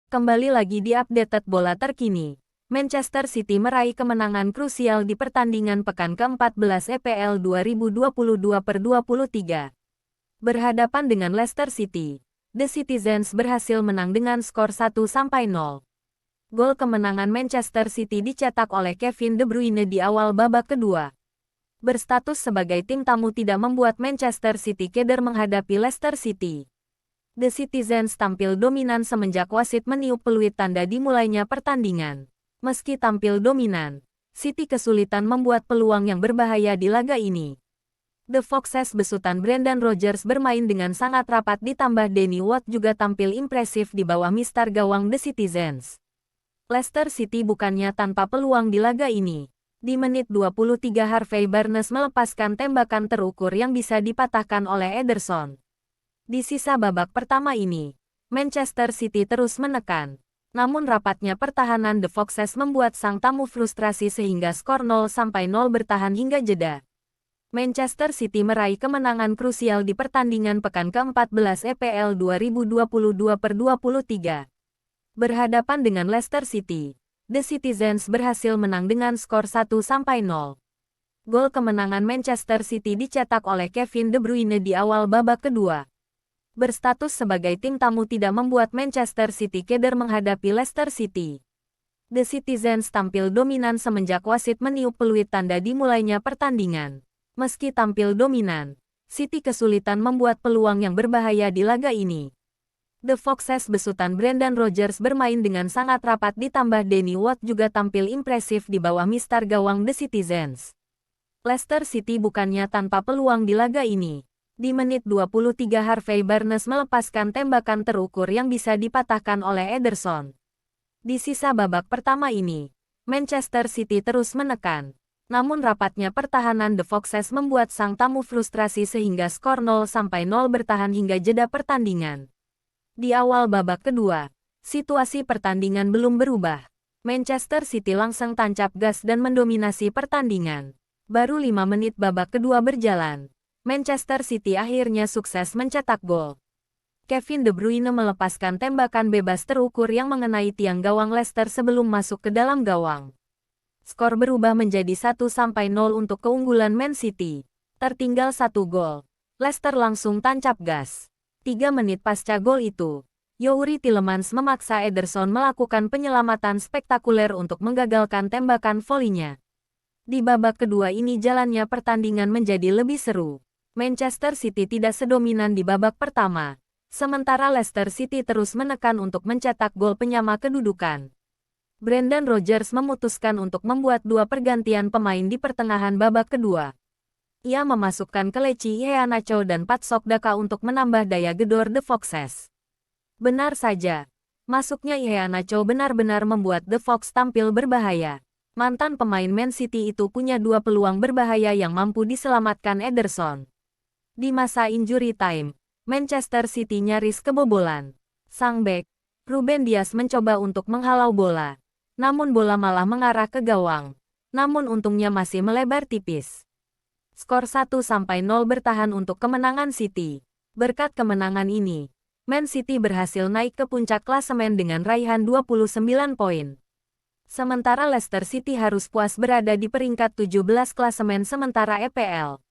Kembali lagi di updated bola terkini. Manchester City meraih kemenangan krusial di pertandingan pekan ke-14 EPL 2022/23. Berhadapan dengan Leicester City, The Citizens berhasil menang dengan skor 1-0. Gol kemenangan Manchester City dicetak oleh Kevin De Bruyne di awal babak kedua. Berstatus sebagai tim tamu tidak membuat Manchester City keder menghadapi Leicester City. The Citizens tampil dominan semenjak wasit meniup peluit tanda dimulainya pertandingan. Meski tampil dominan, City kesulitan membuat peluang yang berbahaya di laga ini. The Foxes besutan Brendan Rodgers bermain dengan sangat rapat ditambah Danny Ward juga tampil impresif di bawah mistar gawang The Citizens. Leicester City bukannya tanpa peluang di laga ini. Di menit 23 Harvey Barnes melepaskan tembakan terukur yang bisa dipatahkan oleh Ederson. Di sisa babak pertama ini, Manchester City terus menekan. Namun rapatnya pertahanan The Foxes membuat sang tamu frustrasi sehingga skor 0-0 bertahan hingga jeda. Manchester City meraih kemenangan krusial di pertandingan pekan ke-14 EPL 2022/23. Berhadapan dengan Leicester City, The Citizens berhasil menang dengan skor 1-0. Gol kemenangan Manchester City dicetak oleh Kevin De Bruyne di awal babak kedua. Berstatus sebagai tim tamu tidak membuat Manchester City keder menghadapi Leicester City. The Citizens tampil dominan semenjak wasit meniup peluit tanda dimulainya pertandingan. Meski tampil dominan, City kesulitan membuat peluang yang berbahaya di laga ini. The Foxes besutan Brendan Rodgers bermain dengan sangat rapat ditambah Danny Ward juga tampil impresif di bawah mistar gawang The Citizens. Leicester City bukannya tanpa peluang di laga ini. Di menit 23 Harvey Barnes melepaskan tembakan terukur yang bisa dipatahkan oleh Ederson. Di sisa babak pertama ini, Manchester City terus menekan. Namun rapatnya pertahanan The Foxes membuat sang tamu frustrasi sehingga skor 0-0 bertahan hingga jeda pertandingan. Di awal babak kedua, situasi pertandingan belum berubah. Manchester City langsung tancap gas dan mendominasi pertandingan. Baru 5 menit babak kedua berjalan, Manchester City akhirnya sukses mencetak gol. Kevin De Bruyne melepaskan tembakan bebas terukur yang mengenai tiang gawang Leicester sebelum masuk ke dalam gawang. Skor berubah menjadi 1-0 untuk keunggulan Man City. Tertinggal 1 gol, Leicester langsung tancap gas. 3 menit pasca gol itu, Youri Tielemans memaksa Ederson melakukan penyelamatan spektakuler untuk menggagalkan tembakan volinya. Di babak kedua ini jalannya pertandingan menjadi lebih seru. Manchester City tidak sedominan di babak pertama, sementara Leicester City terus menekan untuk mencetak gol penyama kedudukan. Brendan Rodgers memutuskan untuk membuat 2 pergantian pemain di pertengahan babak kedua. Ia memasukkan Kelechi Iheanacho dan Pat Sokdaka untuk menambah daya gedor The Foxes. Benar saja, masuknya Iheanacho benar-benar membuat The Fox tampil berbahaya. Mantan pemain Man City itu punya 2 peluang berbahaya yang mampu diselamatkan Ederson. Di masa injury time, Manchester City nyaris kebobolan. Sang bek, Ruben Dias mencoba untuk menghalau bola. Namun bola malah mengarah ke gawang. Namun untungnya masih melebar tipis. Skor 1-0 bertahan untuk kemenangan City. Berkat kemenangan ini, Man City berhasil naik ke puncak klasemen dengan raihan 29 poin. Sementara Leicester City harus puas berada di peringkat 17 klasemen sementara EPL.